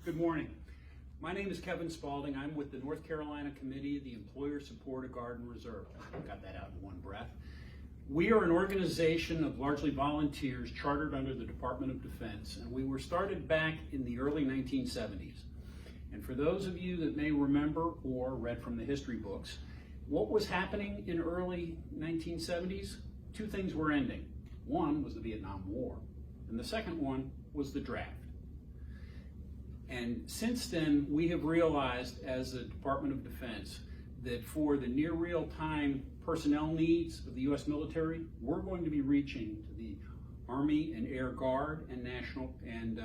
Good morning. My name is Kevin Spalding. I'm with the North Carolina Committee of the Employer Support of Guard and Reserve. I got that out in one breath. We are an organization of largely volunteers chartered under the Department of Defense, and we were started back in the early 1970s. And for those of you that may remember or read from the history books, what was happening in early 1970s? Two things were ending. One was the Vietnam War, and the second one was the draft. And since then, we have realized as the Department of Defense that for the near real-time personnel needs of the U.S. military, we're going to be reaching to the Army and Air Guard and National and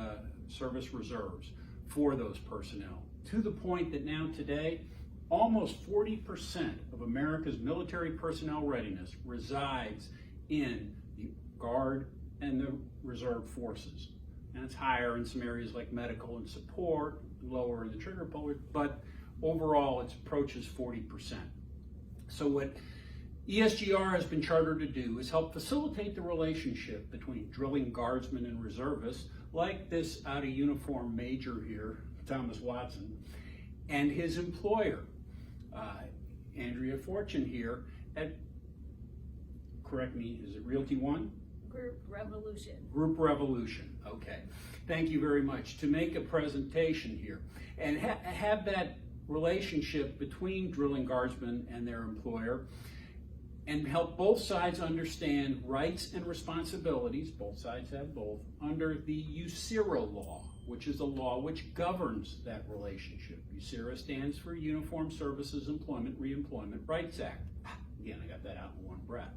Service Reserves for those personnel, to the point that now today, almost 40% of America's military personnel readiness resides in the Guard and the Reserve forces. And it's higher in some areas like medical and support, lower in the trigger puller, but overall it approaches 40%. So what ESGR has been chartered to do is help facilitate the relationship between drilling guardsmen and reservists, like this out of uniform major here, Thomas Watson, and his employer, Andrea Fortune here at, correct me, is it Realty One? Group Revolution. Group Revolution, okay. Thank you very much. To make a presentation here and have that relationship between drilling guardsmen and their employer and help both sides understand rights and responsibilities, both sides have both, under the USERA law, which is a law which governs that relationship. USERA stands for Uniformed Services Employment Reemployment Rights Act. Again, I got that out in one breath.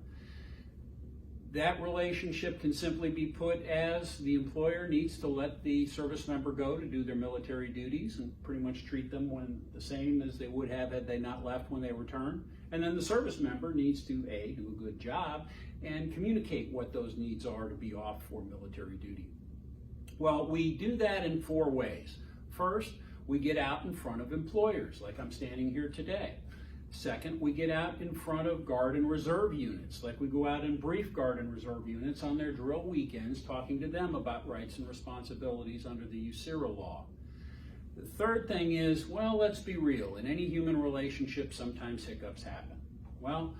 That relationship can simply be put as the employer needs to let the service member go to do their military duties and pretty much treat them the same as they would have had they not left when they return. And then the service member needs to, A, do a good job and communicate what those needs are to be off for military duty. Well, we do that in four ways. First, we get out in front of employers, like I'm standing here today. Second, we get out in front of Guard and Reserve units, like we go out and brief Guard and Reserve units on their drill weekends, talking to them about rights and responsibilities under the USERA law. The third thing is, well, let's be real. In any human relationship, sometimes hiccups happen. Well,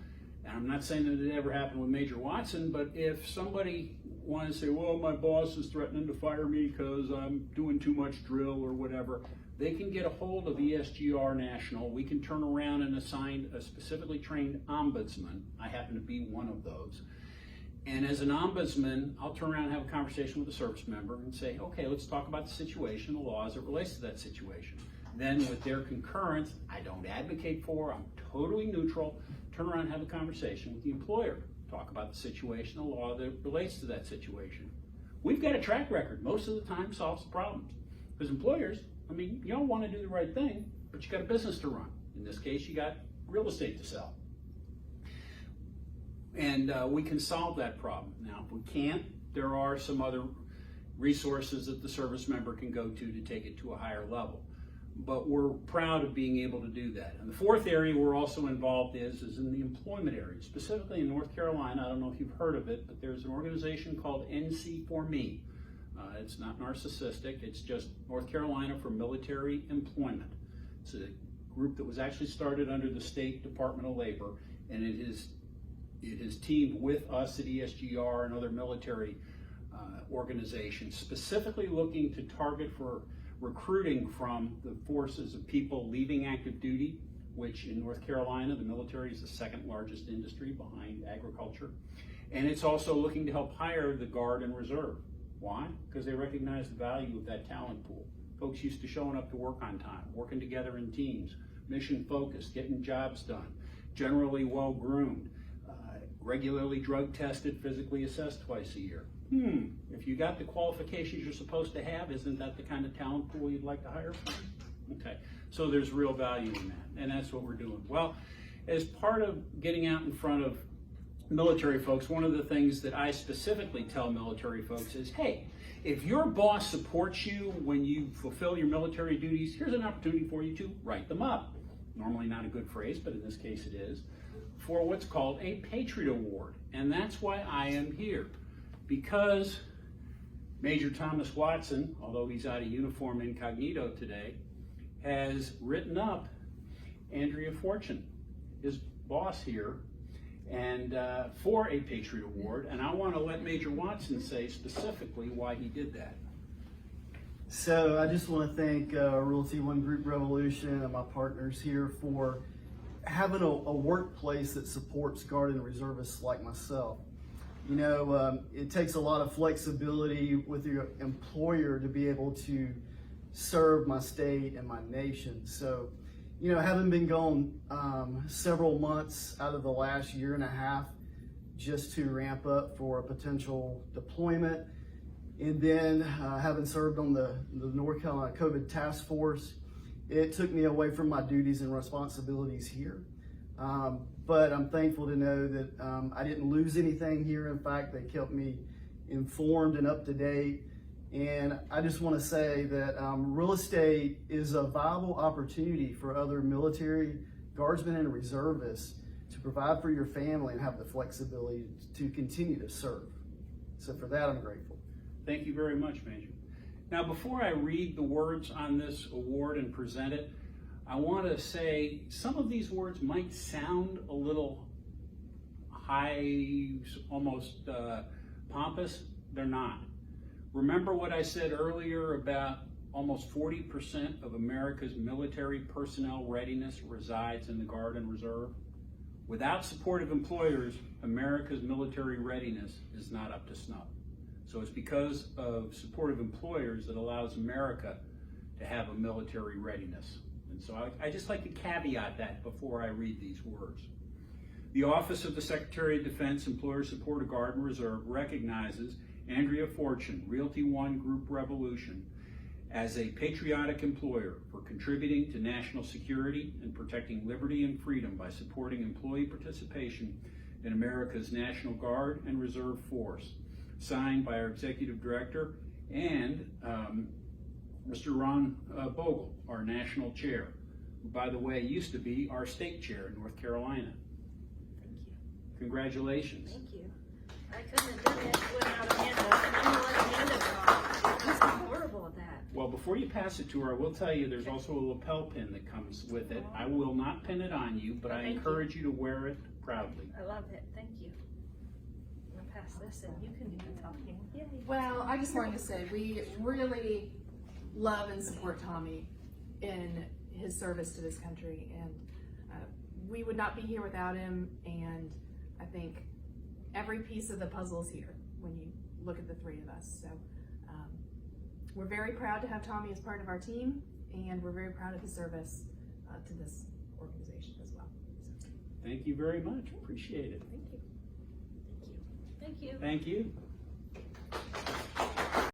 and I'm not saying that it ever happened with Major Watson, but if somebody wanted to say, well, my boss is threatening to fire me because I'm doing too much drill or whatever, they can get a hold of ESGR National. We can turn around and assign a specifically trained ombudsman. I happen to be one of those. And as an ombudsman, I'll turn around and have a conversation with a service member and say, okay, let's talk about the situation, the law as it relates to that situation. Then with their concurrence, I don't advocate for, I'm totally neutral, turn around and have a conversation with the employer. Talk about the situation, the law that relates to that situation. We've got a track record. Most of the time solves the problems. Because employers, I mean, you don't want to do the right thing, but you got a business to run. In this case, you got real estate to sell. And we can solve that problem. Now, if we can't, there are some other resources that the service member can go to take it to a higher level. But we're proud of being able to do that. And the fourth area we're also involved is in the employment area, specifically in North Carolina. I don't know if you've heard of it, but there's an organization called NC for Me. It's not narcissistic, it's just North Carolina for Military Employment. It's a group that was actually started under the State Department of Labor, and it is teamed with us at ESGR and other military organizations, specifically looking to target for recruiting from the forces of people leaving active duty, which in North Carolina, the military is the second largest industry behind agriculture. And it's also looking to help hire the Guard and Reserve. Why? Because they recognize the value of that talent pool. Folks used to showing up to work on time, working together in teams, mission focused, getting jobs done, generally well groomed, regularly drug tested, physically assessed twice a year. If you got the qualifications you're supposed to have, isn't that the kind of talent pool you'd like to hire from? Okay, so there's real value in that, and that's what we're doing. Well, as part of getting out in front of military folks, one of the things that I specifically tell military folks is, hey, if your boss supports you when you fulfill your military duties, here's an opportunity for you to write them up. Normally not a good phrase, but in this case it is, for what's called a Patriot Award. And that's why I am here, because Major Thomas Watson, although he's out of uniform incognito today, has written up Andrea Fortune, his boss here, and for a Patriot Award. And I want to let Major Watson say specifically why he did that. So I just want to thank Realty One Group Revolution and my partners here for having a workplace that supports Guard and Reservists like myself. You know, it takes a lot of flexibility with your employer to be able to serve my state and my nation. So, you know, having been gone several months out of the last year and a half just to ramp up for a potential deployment, and then having served on the North Carolina COVID Task Force, it took me away from my duties and responsibilities here. But I'm thankful to know that I didn't lose anything here. In fact, they kept me informed and up to date. And I just want to say that real estate is a viable opportunity for other military guardsmen and reservists to provide for your family and have the flexibility to continue to serve. So for that, I'm grateful. Thank you very much, Major. Now, before I read the words on this award and present it, I want to say some of these words might sound a little high, almost pompous. They're not. Remember what I said earlier about almost 40% of America's military personnel readiness resides in the Guard and Reserve? Without supportive employers, America's military readiness is not up to snuff. So it's because of supportive employers that allows America to have a military readiness. And so I just like to caveat that before I read these words. The Office of the Secretary of Defense Employer Support of Guard and Reserve recognizes Andrea Fortune, Realty One Group Revolution, as a patriotic employer for contributing to national security and protecting liberty and freedom by supporting employee participation in America's National Guard and Reserve Force. Signed by our Executive Director and Mr. Ron Bogle, our National Chair, who, by the way, used to be our State Chair in North Carolina. Thank you. Congratulations. Thank you. I couldn't have done it without Amanda. I know what Amanda thought. I was horrible at that. Well, before you pass it to her, I will tell you there's also a lapel pin that comes with it. I will not pin it on you, but I Thank encourage you to wear it proudly. I love it. Thank you. I'm gonna pass this and you can do the talking. Yay. Well, I just wanted to say we really love and support Tommy in his service to this country, and we would not be here without him. And I think every piece of the puzzle is here when you look at the three of us. So we're very proud to have Tommy as part of our team, and we're very proud of his service to this organization as well. So. Thank you very much. Appreciate it. Thank you. Thank you. Thank you. Thank you.